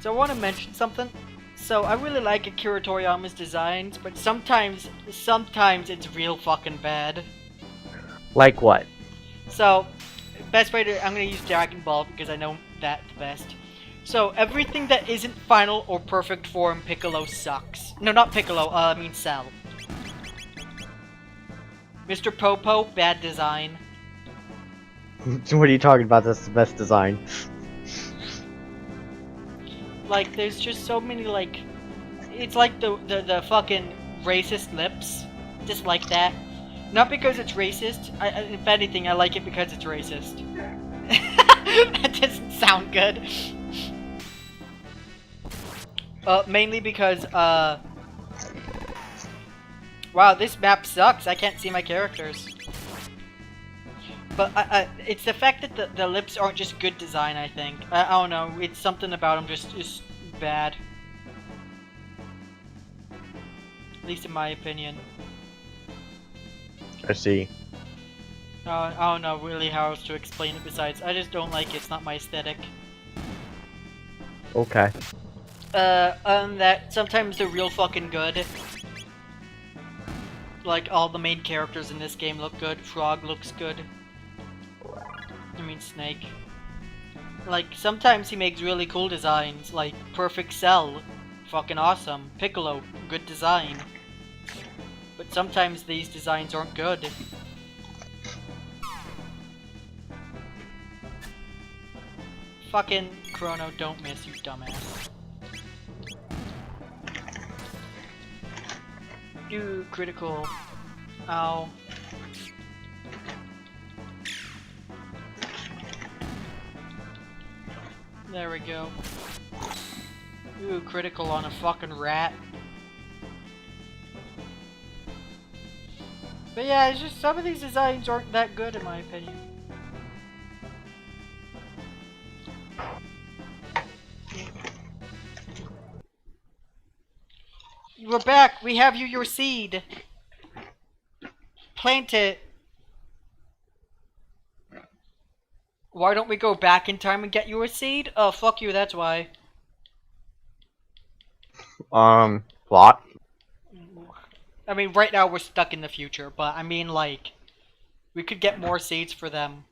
So I want to mention something. So I really like Akira Toriyama's designs, but sometimes it's real fucking bad. Like what? So, best way to I'm gonna use Dragon Ball because I know that the best. So everything that isn't final or perfect form Piccolo sucks. No, not Piccolo. I mean Cell. Mr. Popo, bad design. What are you talking about? That's the best design. Like, there's just so many like, it's like the fucking racist lips, just like that. Not because it's racist. If anything, I like it because it's racist. That doesn't sound good. Mainly because, wow, this map sucks. I can't see my characters. But it's the fact that the lips aren't just good design, I think. I don't know, it's something about them just bad. At least in my opinion. I see. I don't know really how else to explain it besides, I just don't like it, it's not my aesthetic. Okay. That sometimes they're real fucking good. Like, all the main characters in this game look good. Frog looks good. I mean, Snake. Like, sometimes he makes really cool designs, like Perfect Cell. Fucking awesome. Piccolo, good design. But sometimes these designs aren't good. Fucking Chrono, don't miss, you dumbass. Ooh, critical. Ow. There we go. Ooh, critical on a fucking rat. But yeah, it's just some of these designs aren't that good in my opinion. We're back! We have your seed! Plant it! Why don't we go back in time and get you a seed? Oh, fuck you, that's why. Plot? I mean, right now we're stuck in the future, but I mean, like, we could get more seeds for them.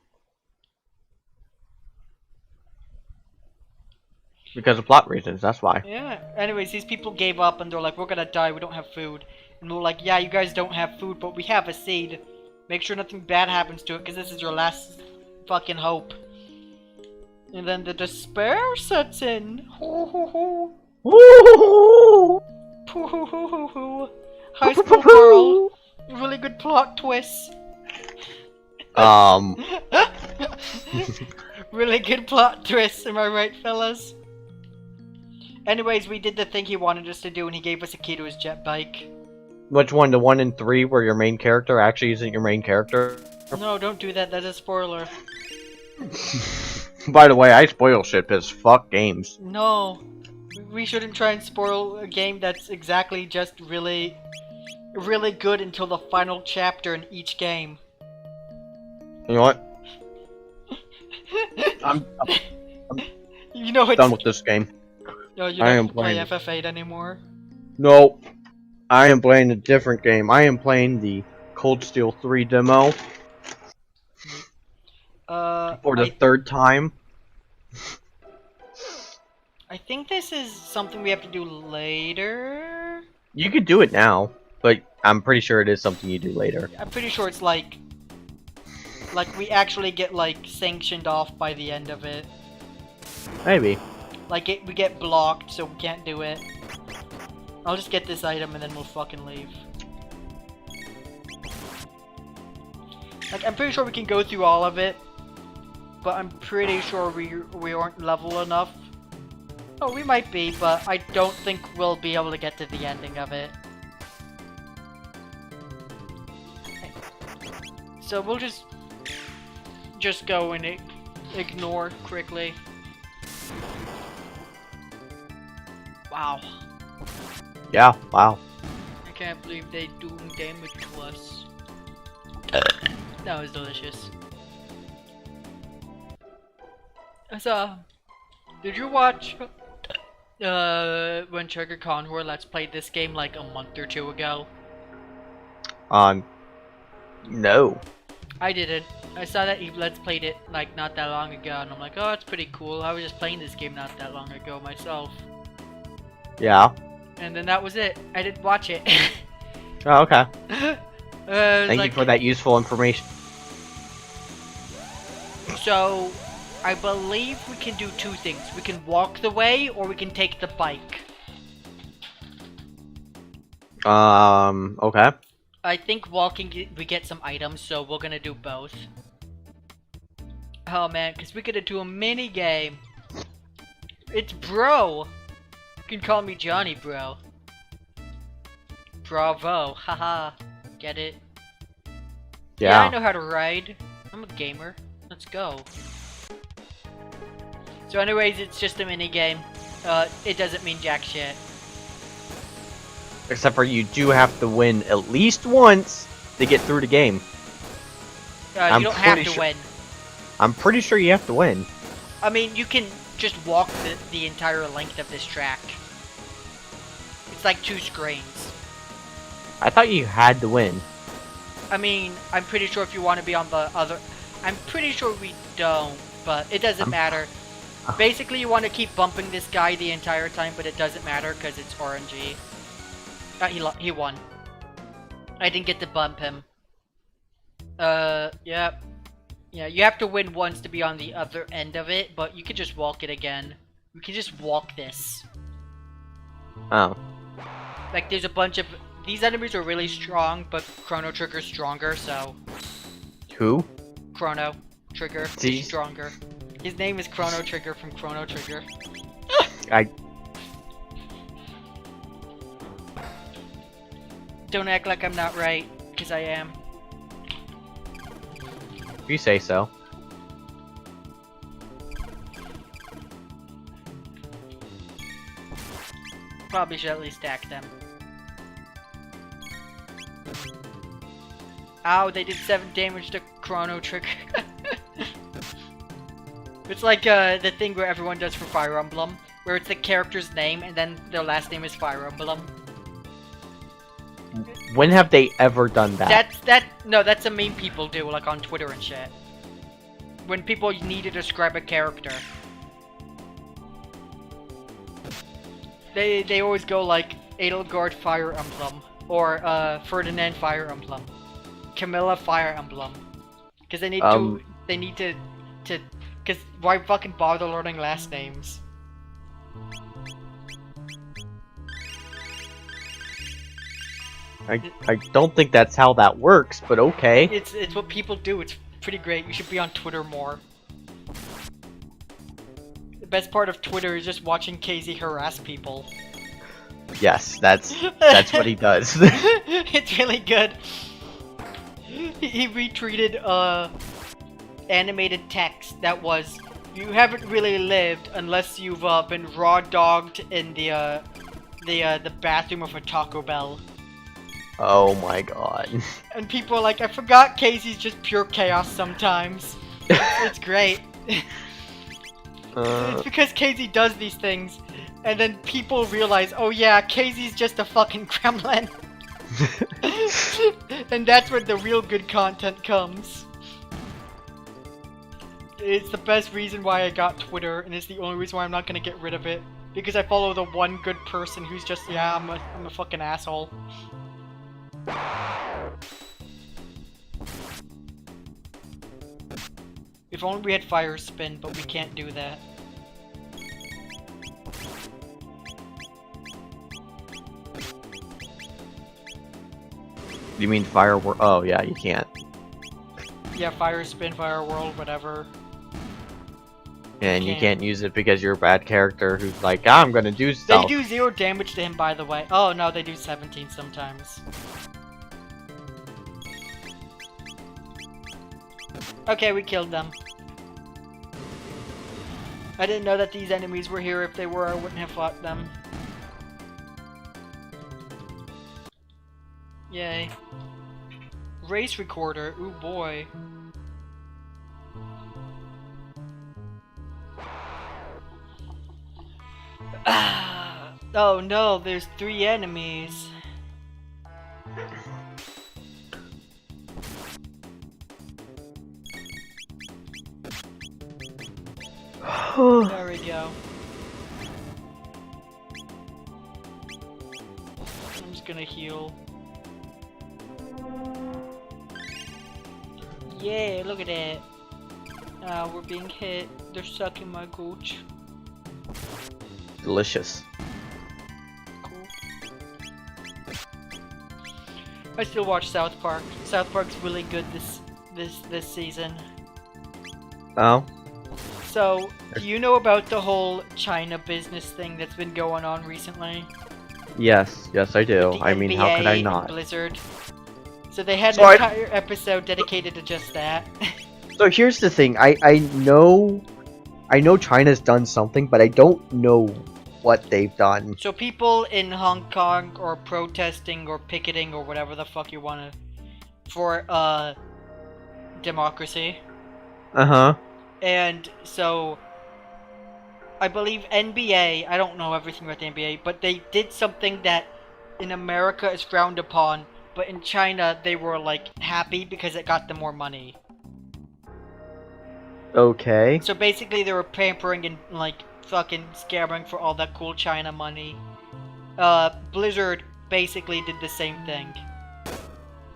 Because of plot reasons, that's why. Yeah. Anyways, these people gave up and they're like, we're gonna die, we don't have food. And we're like, yeah, you guys don't have food, but we have a seed. Make sure nothing bad happens to it, because this is your last fucking hope. And then the despair sets in. Hoo hoo hoo. Hoo hoo hoo hoo hoo. High school girl. Really good plot twist. Really good plot twist, am I right, fellas? Anyways, we did the thing he wanted us to do, and he gave us a key to his jet bike. Which one? The 1 and 3 where your main character actually isn't your main character? No, don't do that, that's a spoiler. By the way, I spoil shit because fuck games. No. We shouldn't try and spoil a game that's exactly just really good until the final chapter in each game. You know what? I'm You know it's done with this game. No, you don't play FF8 anymore. No, I am playing a different game. I am playing the Cold Steel 3 demo. For the third time. I think this is something we have to do later. You could do it now, but I'm pretty sure it is something you do later. I'm pretty sure it's like we actually get like sanctioned off by the end of it. Maybe. Like we get blocked, so we can't do it. I'll just get this item and then we'll fucking leave. Like, I'm pretty sure we can go through all of it, but I'm pretty sure we aren't level enough. Oh, we might be, but I don't think we'll be able to get to the ending of it. So we'll just go and ignore quickly. Wow. Yeah, wow. I can't believe they do damage to us. That was delicious. So, did you watch When Trigger Conroy Let's played this game like a month or two ago. No. I didn't. I saw that he Let's played it like not that long ago, and I'm like, oh, it's pretty cool. I was just playing this game not that long ago myself. Yeah. And then that was it. I didn't watch it. Oh, okay. Thank you for that useful information. So, I believe we can do two things. We can walk the way, or we can take the bike. Okay. I think walking, we get some items, so we're gonna do both. Oh man, because we could do a mini game. It's bro. You can call me Johnny, bro. Bravo, haha. Get it? Yeah, I know how to ride. I'm a gamer. Let's go. So anyways, it's just a mini game. It doesn't mean jack shit. Except for you do have to win at least once to get through the game. You don't have to win. I'm pretty sure you have to win. I mean, you can just walk the entire length of this track. It's like 2 screens. I thought you had to win. I mean, I'm pretty sure if you want to be on the other... I'm pretty sure we don't, but it doesn't matter. Basically, you want to keep bumping this guy the entire time, but it doesn't matter because it's RNG. He won. I didn't get to bump him. Yeah. Yeah, you have to win once to be on the other end of it, but you can just walk it again. We can just walk this. Oh. Like, there's a bunch of... These enemies are really strong, but Chrono Trigger's stronger, so... Who? Chrono Trigger is stronger. His name is Chrono Trigger from Chrono Trigger. Don't act like I'm not right, because I am. If you say so. Probably should at least stack them. Ow, they did 7 damage to Chrono Trigger. It's like the thing where everyone does for Fire Emblem, where it's the character's name and then their last name is Fire Emblem. When have they ever done that? No, that's a meme people do, like on Twitter and shit. When people need to describe a character. They always go like Edelgard Fire Emblem, or Ferdinand Fire Emblem, Camilla Fire Emblem, because they need to, because why fucking bother learning last names? I don't think that's how that works, but okay. It's what people do. It's pretty great. You should be on Twitter more. The best part of Twitter is just watching KZ harass people. Yes, that's what he does. It's really good. He retweeted animated text that was, "You haven't really lived unless you've been raw dogged in the bathroom of a Taco Bell." Oh my god. And people are like, I forgot Casey's just pure chaos sometimes. It's great. It's because Casey does these things, and then people realize, oh yeah, Casey's just a fucking gremlin. And that's where the real good content comes. It's the best reason why I got Twitter, and it's the only reason why I'm not gonna get rid of it. Because I follow the one good person who's just, yeah, I'm a fucking asshole. If only we had fire spin, but we can't do that. You mean firework? Oh yeah, you can't. Yeah, fire spin, fire world, whatever. And you can't use it because you're a bad character who's like, I'm gonna do stuff. They do 0 damage to him, by the way. Oh no, they do 17 sometimes. Okay, we killed them. I didn't know that these enemies were here. If they were, I wouldn't have fought them. Yay. Race recorder. Ooh boy. Ah. Oh no, there's 3 enemies. There we go. I'm just gonna heal. Yeah, look at that. We're being hit. They're sucking my gooch. Delicious. Cool. I still watch South Park. South Park's really good this season. Oh? So, do you know about the whole China business thing that's been going on recently? Yes, I do. With the I mean, how could NBA I and not? Blizzard. So they had So an entire episode dedicated to just that. So here's the thing. I know China's done something, but I don't know what they've done. So people in Hong Kong are protesting or picketing or whatever the fuck you want to for democracy. Uh-huh. And so I believe NBA, I don't know everything about the NBA, but they did something that in America is frowned upon, but in China they were like happy because it got them more money. Okay. So basically they were pampering and like fucking scamming for all that cool China money. Blizzard basically did the same thing.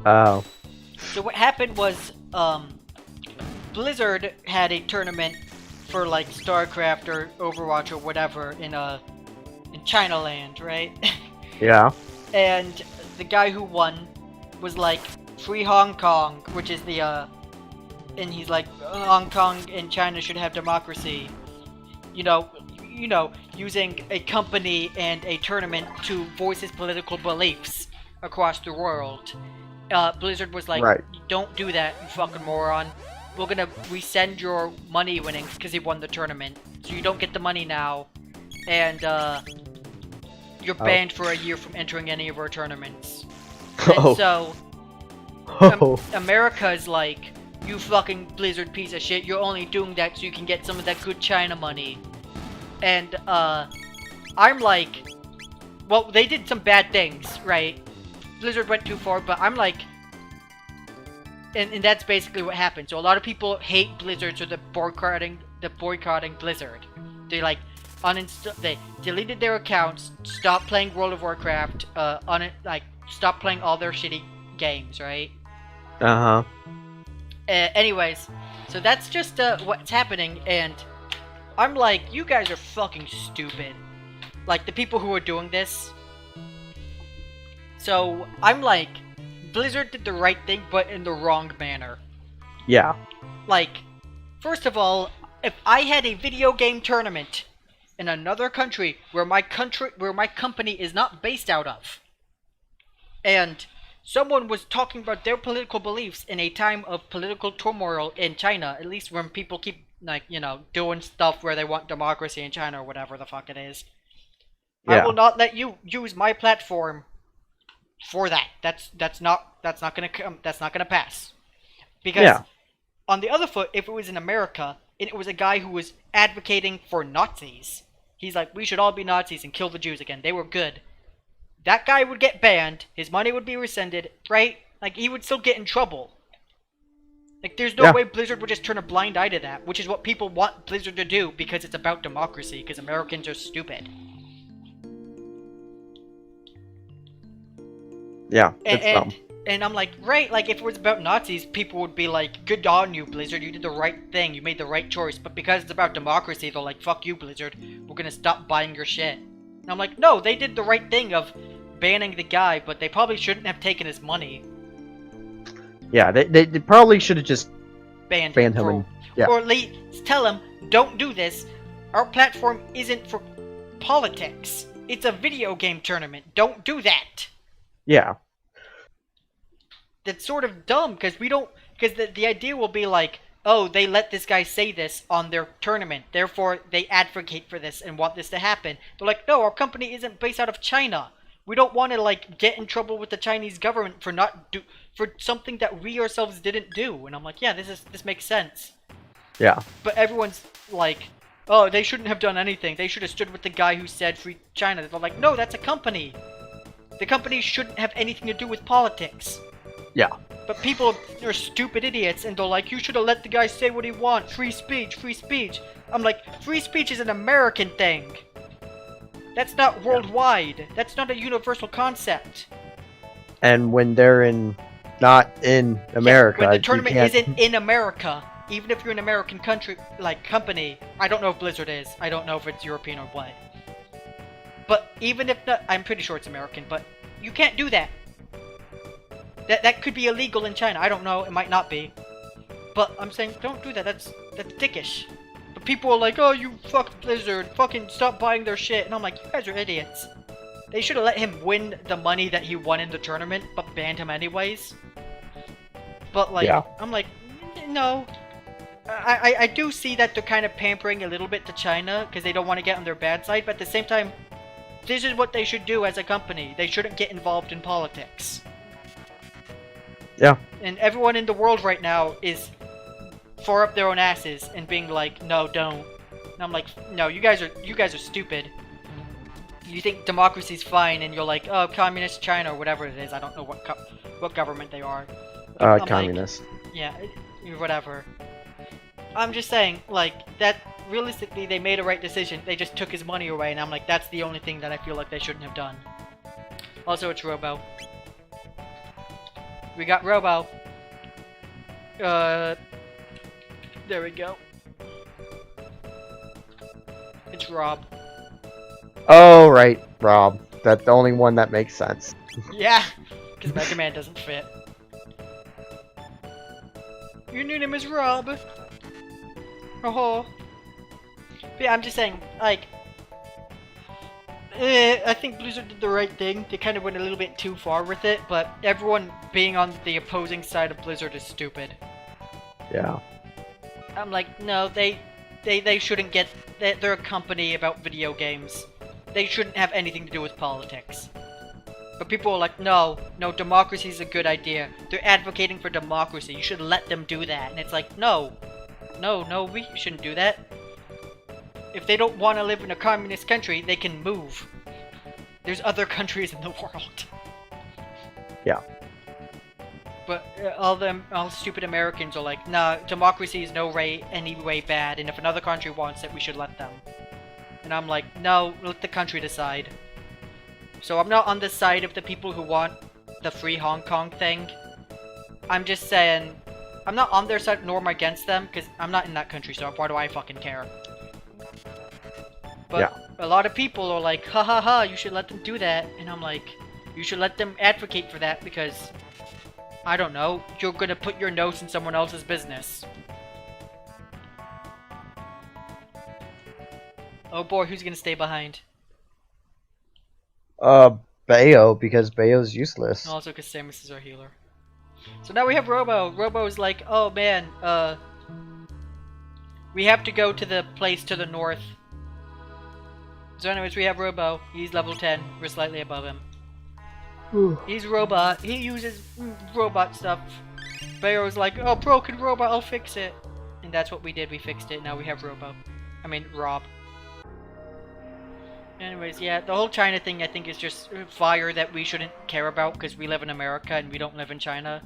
Oh. So what happened was, Blizzard had a tournament for like StarCraft or Overwatch or whatever in China land, right? Yeah. And the guy who won was like, free Hong Kong, which is the and he's like, Hong Kong and China should have democracy. You know, using a company and a tournament to voice his political beliefs across the world. Blizzard was like, Right. don't do that, you fucking moron. We're gonna resend your money winnings because he won the tournament. So you don't get the money now. And, you're banned for a year from entering any of our tournaments. And Oh. so, Oh. America's like, you fucking Blizzard piece of shit, you're only doing that so you can get some of that good China money. And, I'm like, well, they did some bad things, right? Blizzard went too far, but I'm like, and that's basically what happened. So a lot of people hate Blizzard, so they're boycotting Blizzard. They like they deleted their accounts, stopped playing World of Warcraft, stopped playing all their shitty games, right? Uh-huh. Anyways, so that's just what's happening, and I'm like, you guys are fucking stupid. Like, the people who are doing this. So, I'm like, Blizzard did the right thing, but in the wrong manner. Yeah. Like, first of all, if I had a video game tournament in another country where my company is not based out of, and someone was talking about their political beliefs in a time of political turmoil in China, at least when people keep, like, doing stuff where they want democracy in China or whatever the fuck it is. Yeah. I will not let you use my platform for that. That's not gonna pass. Because Yeah. on the other foot, if it was in America and it was a guy who was advocating for Nazis, he's like, we should all be Nazis and kill the Jews again. They were good. That guy would get banned. His money would be rescinded, right? Like, he would still get in trouble. Like, there's no way Blizzard would just turn a blind eye to that, which is what people want Blizzard to do because it's about democracy, because Americans are stupid. Yeah, it's dumb. And I'm like, right, like, if it was about Nazis, people would be like, good on you, Blizzard, you did the right thing, you made the right choice. But because it's about democracy, they're like, fuck you, Blizzard, we're gonna stop buying your shit. And I'm like, no, they did the right thing of banning the guy, but they probably shouldn't have taken his money. Yeah, they probably should have just Banned him. him. Yeah. Or at least tell him, don't do this. Our platform isn't for politics. It's a video game tournament. Don't do that. Yeah. That's sort of dumb, because the idea will be like, oh, they let this guy say this on their tournament, therefore they advocate for this and want this to happen. They're like, no, our company isn't based out of China. We don't want to, like, get in trouble with the Chinese government for something that we ourselves didn't do. And I'm like, yeah, this makes sense. Yeah. But everyone's like, oh, they shouldn't have done anything. They should have stood with the guy who said free China. They're like, no, that's a company. The company shouldn't have anything to do with politics. Yeah. But people are stupid idiots, and they're like, you should have let the guy say what he wants. Free speech, free speech. I'm like, free speech is an American thing. That's not worldwide. That's not a universal concept. And when they're not in America, when the tournament you can't... isn't in America, even if you're an American country, like, company, I don't know if Blizzard is. I don't know if it's European or what. But even if not, I'm pretty sure it's American, but you can't do that. That could be illegal in China. I don't know. It might not be. But I'm saying, don't do that. That's dickish. But people are like, oh, you fucked Blizzard. Fucking stop buying their shit. And I'm like, you guys are idiots. They should have let him win the money that he won in the tournament, but banned him anyways. But, like, Yeah. I'm like, no. I do see that they're kind of pampering a little bit to China, because they don't want to get on their bad side, but at the same time, this is what they should do as a company. They shouldn't get involved in politics. Yeah. And everyone in the world right now is far up their own asses and being like, no, don't. And I'm like, no, you guys are stupid. You think democracy's fine, and you're like, oh, communist China or whatever it is. I don't know what government they are. I'm Communist. like, yeah, whatever. I'm just saying, like, that realistically they made a right decision. They just took his money away, and I'm like, that's the only thing that I feel like they shouldn't have done. Also, it's Robo. We got Robo. There we go. It's Rob. Oh, right, Rob. That's the only one that makes sense. Yeah, because Mega Man doesn't fit. Your new name is Rob. Oh. But yeah, I'm just saying, like, I think Blizzard did the right thing. They kind of went a little bit too far with it, but everyone being on the opposing side of Blizzard is stupid. Yeah. I'm like, no, they shouldn't get... They're a company about video games. They shouldn't have anything to do with politics. But people are like, no, democracy is a good idea. They're advocating for democracy. You should let them do that. And it's like, no, we shouldn't do that. If they don't want to live in a communist country, they can move. There's other countries in the world. Yeah. But all stupid Americans are like, nah, democracy is any way bad, and if another country wants it, we should let them. And I'm like, no, let the country decide. So I'm not on the side of the people who want the free Hong Kong thing. I'm just saying, I'm not on their side nor am I against them, because I'm not in that country, so why do I fucking care? But yeah. A lot of people are like, ha ha ha, you should let them do that. And I'm like, you should let them advocate for that because, I don't know, you're gonna put your nose in someone else's business. Oh boy, who's gonna stay behind? Bayo, because Bayo's useless. Also because Samus is our healer. So now we have Robo. Robo's like, oh man, we have to go to the place to the north. So anyways, we have Robo. He's level 10. We're slightly above him. He's robot. He uses robot stuff. Bayo's like, oh, broken robot, I'll fix it. And that's what we did. We fixed it. Now we have Robo. I mean, Rob. Anyways, yeah, the whole China thing I think is just fire that we shouldn't care about because we live in America and we don't live in China.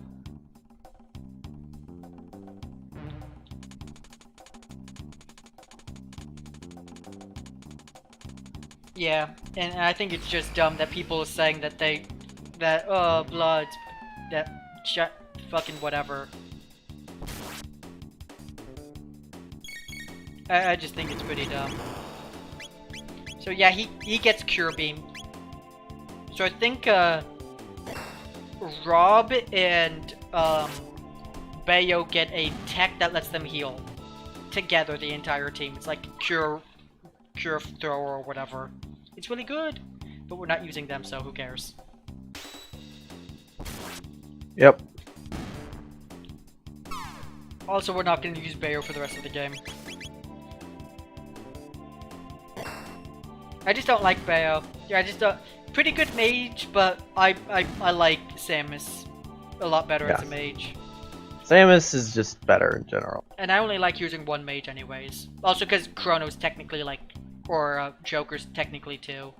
Yeah, and I think it's just dumb that people are saying that oh, blood, fucking whatever. I just think it's pretty dumb. So yeah, he gets Cure Beam. So I think Rob and Bayo get a tech that lets them heal together, the entire team. It's like Cure Thrower or whatever. It's really good, but we're not using them, so who cares? Yep. Also, we're not going to use Bayo for the rest of the game. I just don't like Bayo. Yeah, I just don't... Pretty good mage, but I like Samus a lot better as a mage. Samus is just better in general. And I only like using one mage anyways. Also because Chrono's technically like, or Joker's technically too.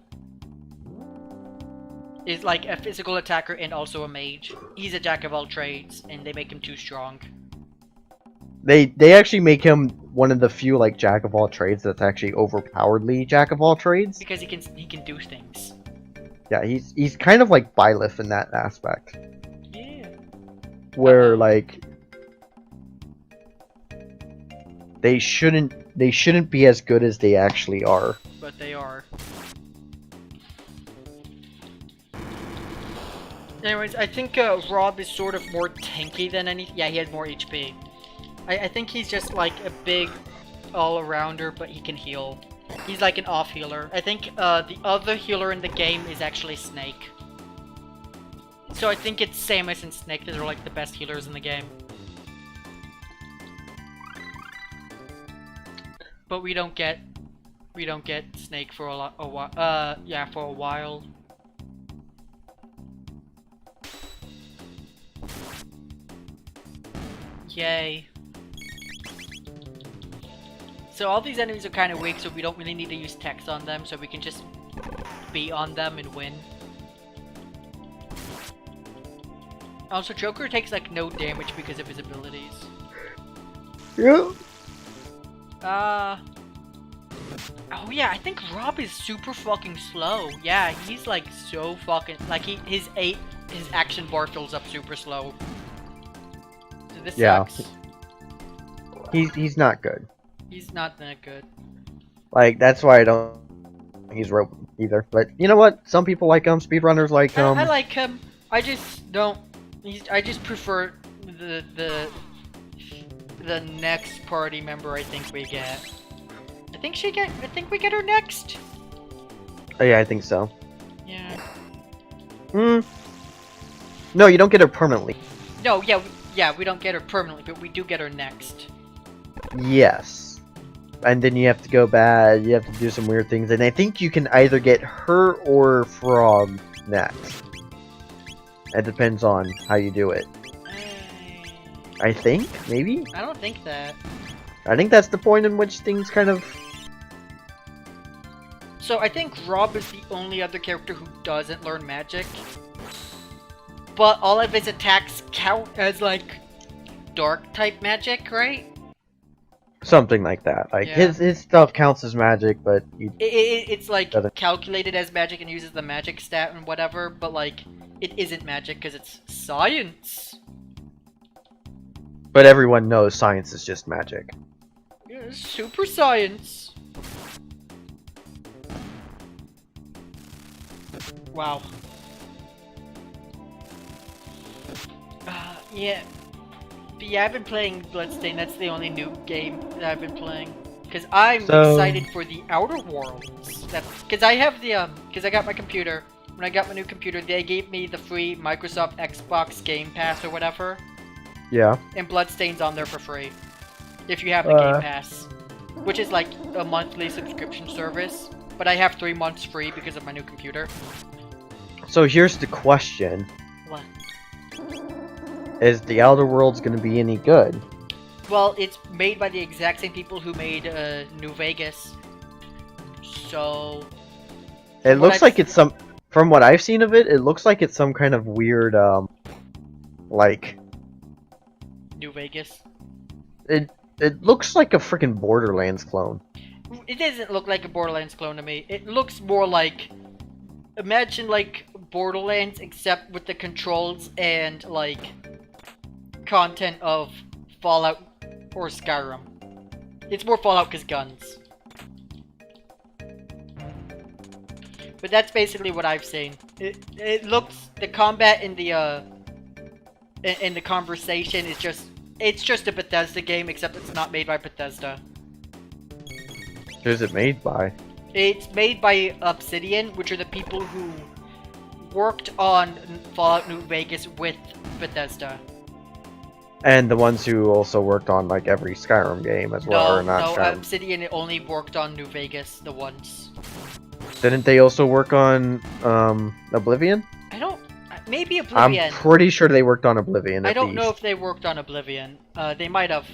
Is like a physical attacker and also a mage. He's a jack of all trades, and they make him too strong. They actually make him one of the few like jack of all trades that's actually overpoweredly jack of all trades. Because he can do things. Yeah, he's kind of like Byleth in that aspect. Yeah. Where like they shouldn't be as good as they actually are. But they are. Anyways, I think Rob is sort of more tanky than any. Yeah, he has more HP. I think he's just like a big all-arounder, but he can heal. He's like an off-healer. I think the other healer in the game is actually Snake. So I think it's Samus and Snake that are like the best healers in the game. But we don't get Snake for a while. Yeah, for a while. Yay. So all these enemies are kind of weak, so we don't really need to use text on them, so we can just be on them and win. Also, Joker takes like no damage because of his abilities. Yeah. Oh yeah, I think Rob is super fucking slow. Yeah, he's like so fucking like his action bar fills up super slow. So this sucks. He's not good. He's not that good. Like that's why I don't think he's rope either. But you know what? Some people like him. Speedrunners like him. I like him. I just don't. I just prefer the next party member. I think we get. I think we get her next. Oh, yeah, I think so. Yeah. No, you don't get her permanently. No, yeah, we don't get her permanently, but we do get her next. Yes. And then you have to go bad. You have to do some weird things, and I think you can either get her or Frog next. It depends on how you do it. I think, maybe? I don't think that. I think that's the point in which things kind of... So I think Rob is the only other character who doesn't learn magic. But all of his attacks count as, like, dark type magic, right? Something like that. Like, Yeah. his stuff counts as magic, but... It's like, Doesn't- calculated as magic and uses the magic stat and whatever, but, like, it isn't magic because it's science. But everyone knows science is just magic. Yeah, super science. Wow. Yeah. But yeah, I've been playing Bloodstained. That's the only new game that I've been playing. Because I'm excited for the Outer Worlds. Because I have the, because I got my computer. When I got my new computer, they gave me the free Microsoft Xbox Game Pass or whatever. Yeah. And Bloodstained's on there for free. If you have the Game Pass. Which is like a monthly subscription service. But I have 3 months free because of my new computer. So here's the question. What? Is the Outer Worlds going to be any good? Well, it's made by the exact same people who made New Vegas. So... It looks like it's some... From what I've seen of it, it looks like it's some kind of weird, like... New Vegas? It looks like a freaking Borderlands clone. It doesn't look like a Borderlands clone to me. It looks more like... Imagine, like, Borderlands, except with the controls and, like, content of Fallout or Skyrim. It's more Fallout because guns. But that's basically what I've seen. It looks... The combat in the, in the conversation is just... It's just a Bethesda game, except it's not made by Bethesda. Who's it made by? It's made by Obsidian, which are the people who worked on Fallout New Vegas with Bethesda. And the ones who also worked on, like, every Skyrim game as well, or not Skyrim. Obsidian only worked on New Vegas the once. Didn't they also work on, Oblivion? I don't... Maybe I'm Oblivion. pretty sure they worked on Oblivion I at don't know least. if they worked on Oblivion. They might have.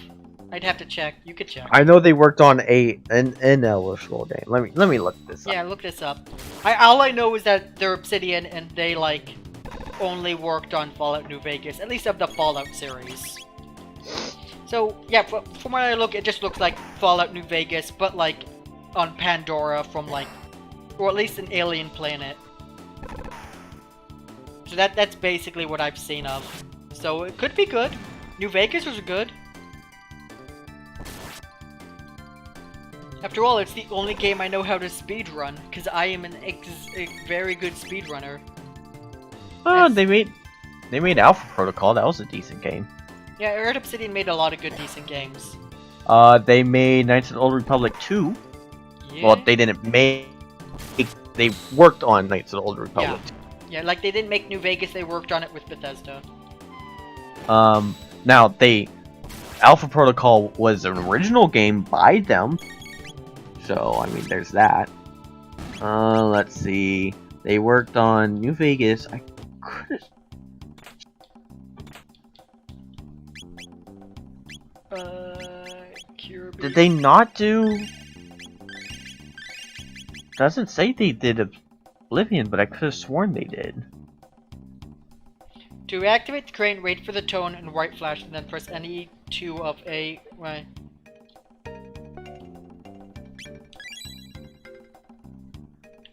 I'd have to check. You could check. I know they worked on an Elder Scroll game. Let me look this up. Yeah, look this up. All I know is that they're Obsidian and they like only worked on Fallout New Vegas, at least of the Fallout series. So yeah, from where I look, it just looks like Fallout New Vegas, but like on Pandora from like, or at least an alien planet. So that's basically what I've seen of. So it could be good. New Vegas was good. After all, it's the only game I know how to speedrun, because I am a very good speedrunner. Oh, they made Alpha Protocol. That was a decent game. Yeah, I heard Obsidian made a lot of good, decent games. They made Knights of the Old Republic 2. Yeah. Well, they didn't make. They worked on Knights of the Old Republic. Yeah, like they didn't make New Vegas, they worked on it with Bethesda. 2. Now Alpha Protocol was an original game by them. So I mean, there's that. Let's see. They worked on New Vegas. I could. Kirby. Did they not do? Doesn't say they did Oblivion, but I could have sworn they did. To activate the crane, wait for the tone and white flash, and then press any two of a. Right.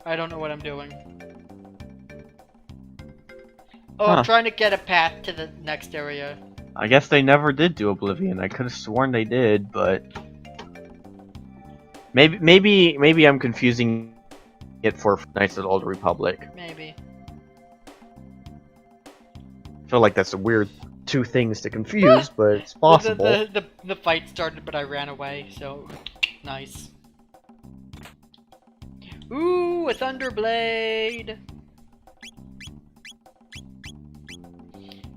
I don't know what I'm doing. Oh, Huh. I'm trying to get a path to the next area. I guess they never did do Oblivion. I could have sworn they did, but maybe I'm confusing it for Knights of the Old Republic. Maybe. I feel like that's a weird two things to confuse, but it's possible. The fight started, but I ran away, so nice. Ooh, a Thunderblade!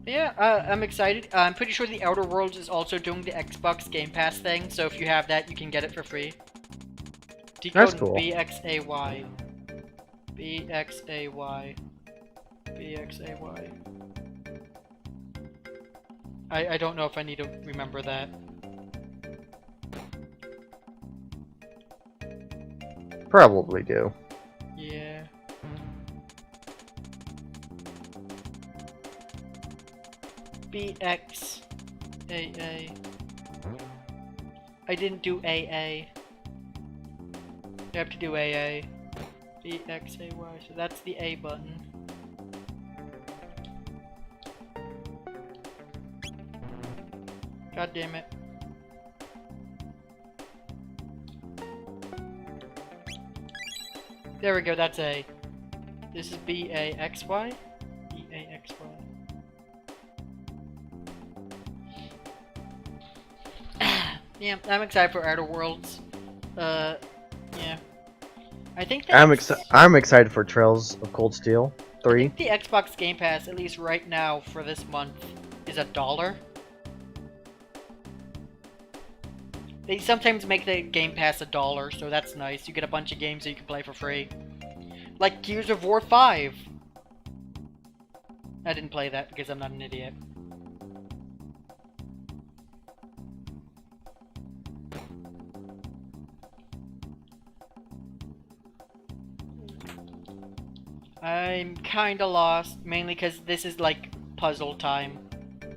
Yeah, I'm excited. I'm pretty sure the Outer Worlds is also doing the Xbox Game Pass thing, so if you have that, you can get it for free. That's Decode cool. BXAY. BXAY. BXAY. I don't know if I need to remember that. Probably do. Yeah. BXAA. I didn't do AA. You have to do AA. BXAY. So that's the A button. God damn it. There we go, that's A. This is BAXY? BAXY. Yeah, I'm excited for Outer Worlds. Yeah. I think that I'm excited for Trails of Cold Steel 3. I think the Xbox Game Pass, at least right now for this month, is $1. They sometimes make the Game Pass $1, so that's nice. You get a bunch of games that you can play for free. Like Gears of War 5. I didn't play that because I'm not an idiot. I'm kinda lost, mainly because this is like puzzle time.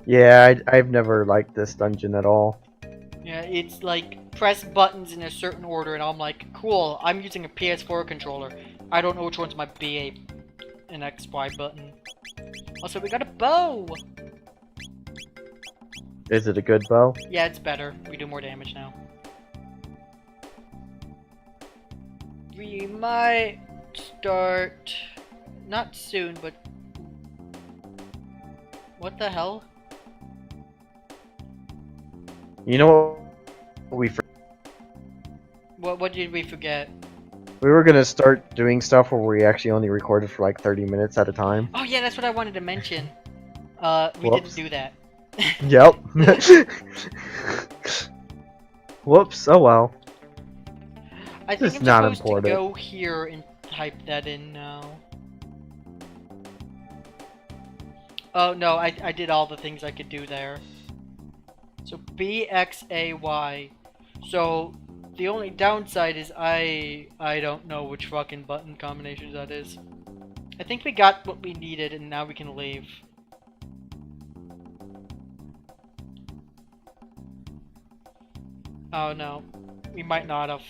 Yeah, I've never liked this dungeon at all. Yeah, it's like press buttons in a certain order, and I'm like, cool, I'm using a PS4 controller. I don't know which one's my BA and XY button. Also, we got a bow! Is it a good bow? Yeah, it's better. We do more damage now. We might start... Not soon, but... What the hell? You know what What did we forget? we were gonna start doing stuff where we actually only recorded for like 30 minutes at a time. Oh yeah, that's what I wanted to mention. We Whoops. didn't do that. Yep. Whoops. Oh well. I think It's I'm not supposed important. to go here and type that in now. Oh no, I did all the things I could do there. So B, X, A, Y. So the only downside is I don't know which fucking button combinations that is. I think we got what we needed and now we can leave. Oh no. We might not have.